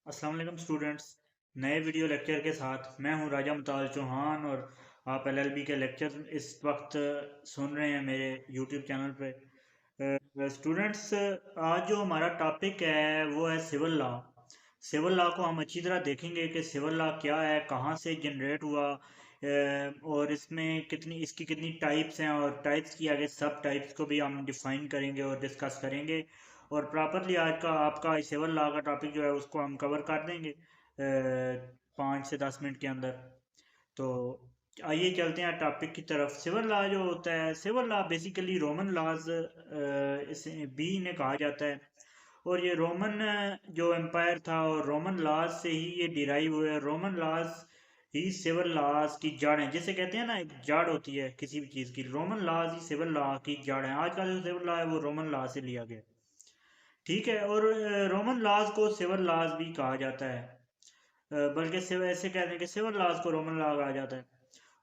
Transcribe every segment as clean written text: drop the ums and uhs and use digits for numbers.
अस्सलाम वालेकुम स्टूडेंट्स। नए वीडियो लेक्चर के साथ मैं हूं राजा मुताल चौहान और आप एलएलबी के लेक्चर इस वक्त सुन रहे हैं मेरे यूट्यूब चैनल पे। स्टूडेंट्स, आज जो हमारा टॉपिक है वो है सिविल लॉ। सिविल लॉ को हम अच्छी तरह देखेंगे कि सिविल लॉ क्या है, कहाँ से जनरेट हुआ, और इसमें कितनी टाइप्स हैं और टाइप्स की आगे सब टाइप्स को भी हम डिफाइन करेंगे और डिस्कस करेंगे। और प्रॉपरली आज का आपका सिविल लॉ का टॉपिक जो है उसको हम कवर कर देंगे 5 से 10 मिनट के अंदर। तो आइए चलते हैं टॉपिक की तरफ। सिविल लॉ जो होता है, civil law basically Roman laws इसे भी इन्हें कहा जाता है। और ये रोमन जो एम्पायर था और रोमन लॉज से ही ये डिराइव हुए हैं। रोमन लॉज ही सिविल लॉज की जड़ है, जिसे कहते हैं ना, एक जड़ होती है किसी भी चीज़ की। रोमन लॉज ही सिविल लॉ की जड़ है। आज का जो सिविल लॉ है वो रोमन लॉ से लिया गया, ठीक है। और रोमन लॉज को सिविल लॉज भी कहा जाता है। बल्कि सिविल ऐसे कहते हैं कि सिविल लॉज को रोमन लॉ कहा जाता है।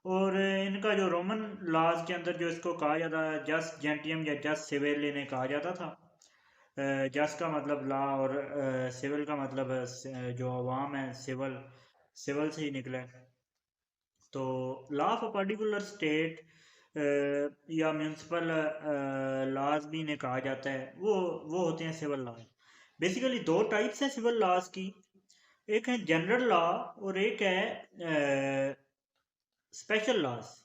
और इनका जो रोमन लॉज के अंदर जो इसको कहा जाता है जस जेंटियम या जस सिविल इन्हें कहा जाता था। जस का मतलब लॉ और सिविल का मतलब जो अवाम है, सिविल सिविल से ही निकला है। तो law of a particular state या म्यूनसिपल लॉज भी इन्हें कहा जाता है, वो होते हैं सिविल लॉ। बेसिकली दो टाइप्स हैं सिविल लॉज की। एक है जनरल लॉ और एक है स्पेशल लॉज।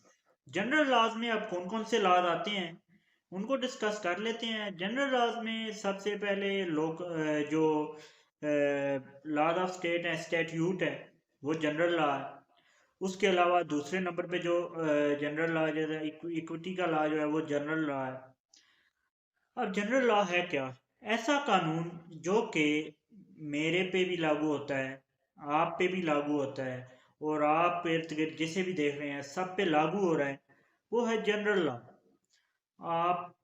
जनरल लॉज में अब कौन कौन से लॉज आते हैं उनको डिस्कस कर लेते हैं। जनरल लॉज में सबसे पहले जो लॉज ऑफ स्टेट है, स्टैट्यूट है, वो जनरल लॉ है। उसके अलावा दूसरे नंबर पे जो जनरल लॉ जो है, इक्विटी का लॉ जो है वो जनरल लॉ है। अब जनरल लॉ है क्या? ऐसा कानून जो कि मेरे पे भी लागू होता है, आप पे भी लागू होता है, और आप इर्द गिर्द जिसे भी देख रहे हैं सब पे लागू हो रहा है, वो है जनरल लॉ। आप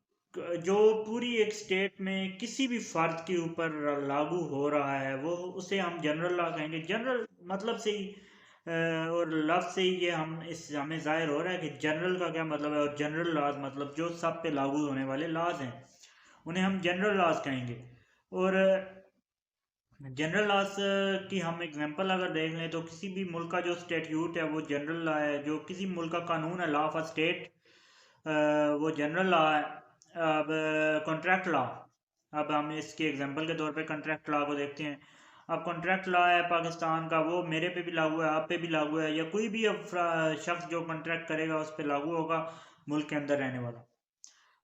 जो पूरी एक स्टेट में किसी भी फर्द के ऊपर लागू हो रहा है वो उसे हम जनरल लॉ कहेंगे। जनरल मतलब से ही और लफ्ज से ही ये हमें जाहिर हो रहा है कि जनरल का क्या मतलब है। और जनरल लॉज मतलब जो सब पे लागू होने वाले लॉज हैं उन्हें हम जनरल लॉज कहेंगे। और जनरल लॉज की हम एग्जांपल अगर देख लें तो किसी भी मुल्क का जो स्टेट्यूट है वो जनरल लॉ है। जो किसी मुल्क का कानून है, लॉ ऑफ अ स्टेट, वो जनरल लॉ है। अब कॉन्ट्रैक्ट लॉ, अब हम इसके एग्जांपल के तौर पे कॉन्ट्रैक्ट लॉ को देखते हैं। अब कॉन्ट्रैक्ट लॉ है पाकिस्तान का, वो मेरे पे भी लागू है, आप पे भी लागू है, या कोई भी अब शख्स जो कॉन्ट्रैक्ट करेगा उस पर लागू होगा, मुल्क के अंदर रहने वाला।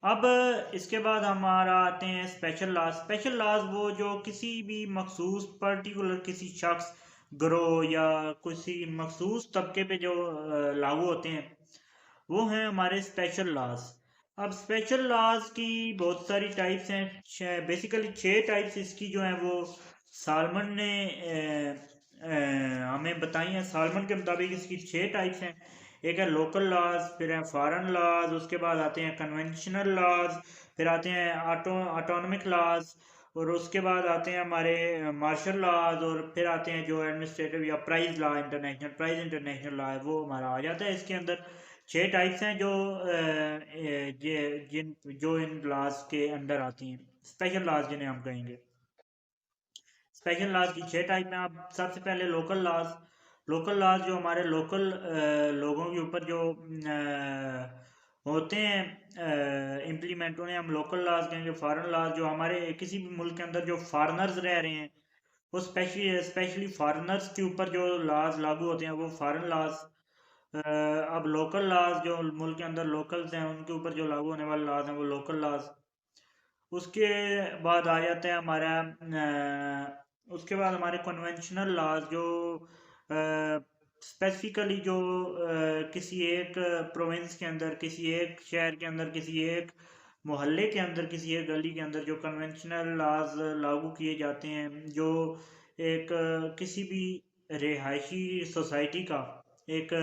अब इसके बाद हमारा आते हैं स्पेशल लॉज। स्पेशल लॉज वो जो किसी भी मखसूस पर्टिकुलर किसी शख्स, ग्रोह या किसी मखसूस तबके पे जो लागू होते हैं, वो हैं हमारे स्पेशल लॉज। अब स्पेशल लॉज की बहुत सारी टाइप्स हैं। बेसिकली 6 टाइप्स इसकी जो हैं वो सालमन ने हमें बताई हैं। सालमन के मुताबिक इसकी 6 टाइप्स हैं। एक है लोकल लॉज, फिर है फॉरेन लॉज, उसके बाद आते हैं कन्वेंशनल लॉज, फिर आते हैं ऑटोनमिक लॉज, और उसके बाद आते हैं हमारे मार्शल लॉज, और फिर आते हैं जो एडमिनिस्ट्रेटिव या prize law, prize international law है, वो हमारा आ जाता है इसके अंदर। 6 टाइप्स हैं जो जो इन लॉज के अंडर आती हैं, स्पेशल लॉज जिन्हें हम कहेंगे। स्पेशल लॉज की 6 टाइप में आप सबसे पहले लोकल लॉज। लोकल लॉज जो हमारे लोकल लोगों के ऊपर जो होते हैं इम्प्लीमेंट, उन्हें हम लोकल लॉज कहेंगे। फॉरेन लॉज जो हमारे किसी भी मुल्क के अंदर जो फॉरेनर्स रह रहे हैं, वो स्पेशली स्पेशली फॉरेनर्स के ऊपर जो लॉज लागू होते हैं वो फॉरेन लॉज। अब लोकल लॉज जो मुल्क के अंदर लोकल्स हैं उनके ऊपर जो लागू होने वाले लॉज हैं वो लोकल लॉज। उसके बाद आ जाता है हमारा उसके बाद हमारे कन्वेंशनल लॉज जो स्पेसिफिकली जो किसी एक प्रोविंस के अंदर, किसी एक शहर के अंदर, किसी एक मोहल्ले के अंदर, किसी एक गली के अंदर जो कन्वेंशनल लॉज लागू किए जाते हैं, जो एक किसी भी रिहायशी सोसाइटी का एक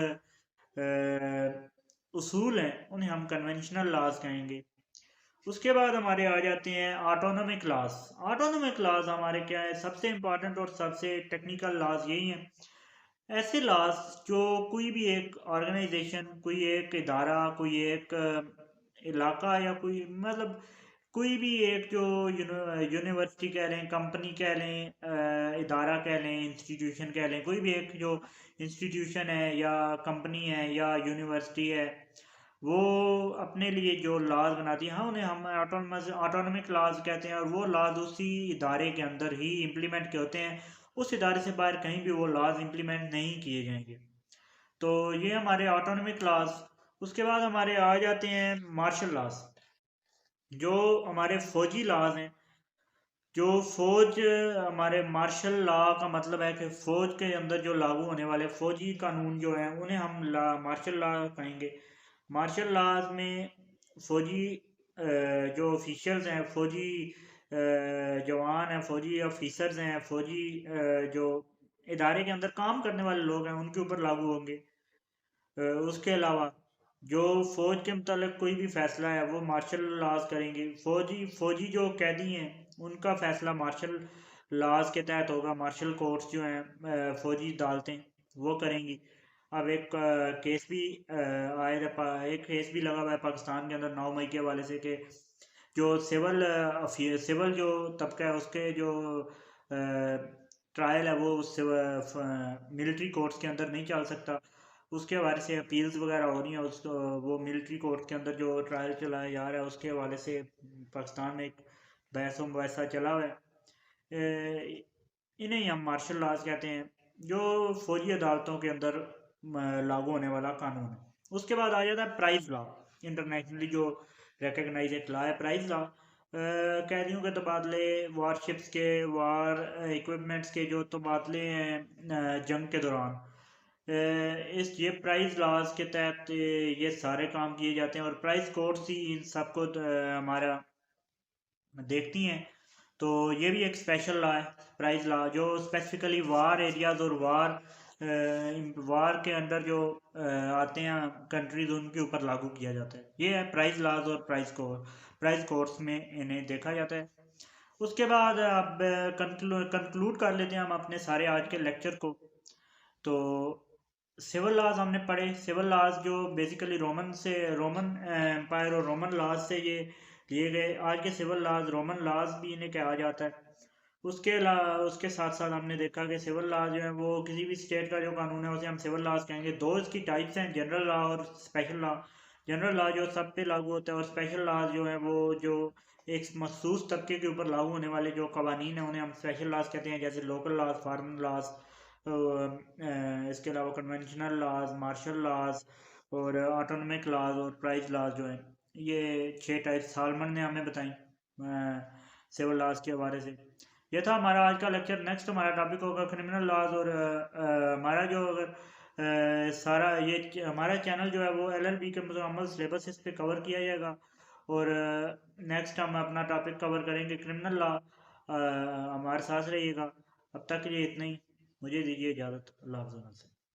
उसूल है, उन्हें हम कन्वेंशनल लॉज कहेंगे। उसके बाद हमारे आ जाते हैं ऑटोनोमिक लॉज। ऑटोनोमिक लॉज हमारे क्या है, सबसे इम्पोर्टेंट और सबसे टेक्निकल लॉज यही हैं। ऐसे लॉज जो कोई भी एक ऑर्गेनाइजेशन, कोई एक इदारा, कोई एक इलाका, या कोई मतलब कोई भी एक जो यूनिवर्सिटी कह लें, कंपनी कह लें, इदारा कह लें, इंस्टीट्यूशन कह लें, कोई भी एक जो इंस्टीट्यूशन है या कंपनी है या यूनिवर्सिटी है, वो अपने लिए जो लॉज बनाती है, हाँ उन्हें हम ऑटोनमिक लॉज कहते हैं, और वो लॉज उसी इदारे के अंदर ही इम्प्लीमेंट के होते हैं। उस इदारे से बाहर कहीं भी वो लॉज इम्प्लीमेंट नहीं किए जाएंगे। तो ये हमारे ऑटोनमिक लॉज। उसके बाद हमारे आ जाते हैं मार्शल लॉज, जो हमारे फौजी लॉज हैं। जो फौज हमारे मार्शल लॉ का मतलब है कि फौज के अंदर जो लागू होने वाले फौजी कानून जो हैं उन्हें हम मार्शल लॉ कहेंगे। मार्शल लॉज में फौजी जो ऑफिशियल्स हैं, फौजी जवान हैं, फौजी ऑफिसर्स हैं, फौजी जो इदारे के अंदर काम करने वाले लोग हैं उनके ऊपर लागू होंगे। उसके अलावा जो फौज के मुतालिक कोई भी फैसला है वो मार्शल लॉज करेंगे। फौजी फौजी जो कैदी हैं उनका फैसला मार्शल लॉज के तहत होगा। मार्शल कोर्ट्स जो हैं, फौजी अदालतें, वो करेंगी। अब एक केस भी एक केस भी लगा हुआ है पाकिस्तान के अंदर 9 मई के हवाले से, कि जो सिविल जो तबका है उसके जो ट्रायल है वो मिलिट्री कोर्ट्स के अंदर नहीं चल सकता। उसके हवाले से अपील्स वगैरह हो रही हैं। वो मिलिट्री कोर्ट के अंदर जो ट्रायल चलाया जा रहा है उसके हवाले से पाकिस्तान में एक बहस मुबैसा चला हुआ है। इन्हें ही हम मार्शल लॉज कहते हैं, जो फौजी अदालतों के अंदर लागू होने वाला कानून है। उसके बाद आ जाता है प्राइज लॉ। इंटरनेशनली जो रिकग्नाइज एक लॉ है प्राइज लॉ। कैदियों के तबादले, वारशिप्स के, वार इक्विपमेंट्स के जो तबादले हैं जंग के दौरान, इस ये प्राइस लॉज के तहत ये सारे काम किए जाते हैं। और प्राइस कोर्ट्स ही इन सबको हमारा देखती हैं। तो ये भी एक स्पेशल लॉ है, प्राइस लॉ, जो स्पेसिफिकली वार एरियाज और वार के अंदर जो आते हैं कंट्रीज उनके ऊपर लागू किया जाता है। ये है प्राइस लॉज और प्राइस कोर्ट्स में इन्हें देखा जाता है। उसके बाद अब कंक्लूड कर लेते हैं हम अपने सारे आज के लेक्चर को। तो सिविल लॉज हमने पढ़े। सिविल लॉज जो बेसिकली रोमन एम्पायर और रोमन लॉज से ये लिए गए। आज के सिविल लॉज रोमन लॉज भी इन्हें कहा जाता है। उसके साथ साथ हमने देखा कि सिविल लॉ जो है वो किसी भी स्टेट का जो कानून है उसे हम सिविल लॉज कहेंगे। दो इसकी टाइप्स हैं, जनरल लॉ और स्पेशल लॉ। जनरल लॉ जो सब पे लागू होता है, और स्पेशल लॉ जो है वो जो एक मखसूस तबके के ऊपर लागू होने वाले जो कवानीन हैं उन्हें हम स्पेशल लॉज कहते हैं, जैसे लोकल लॉज, फॉरेन लॉज, इसके अलावा कन्वेंशनल लॉज, मार्शल लॉज और ऑटोनमिक लॉज और प्राइज लॉज जो हैं। ये 6 टाइप सालमन ने हमें बताई सिविल लॉज के हवाले से। ये था हमारा आज का लेक्चर। नेक्स्ट हमारा टॉपिक होगा क्रिमिनल लॉज। और हमारा जो अगर सारा ये हमारा चैनल जो है वो एलएलबी के मुकम्मल सिलेबस इस पे कवर किया जाएगा। और नेक्स्ट हम अपना टॉपिक कवर करेंगे क्रिमिनल लॉ। हमारे साथ रहिएगा। अब तक के लिए इतना ही। मुझे दीजिए इजाज़त। अल्लाह हाफ़िज़।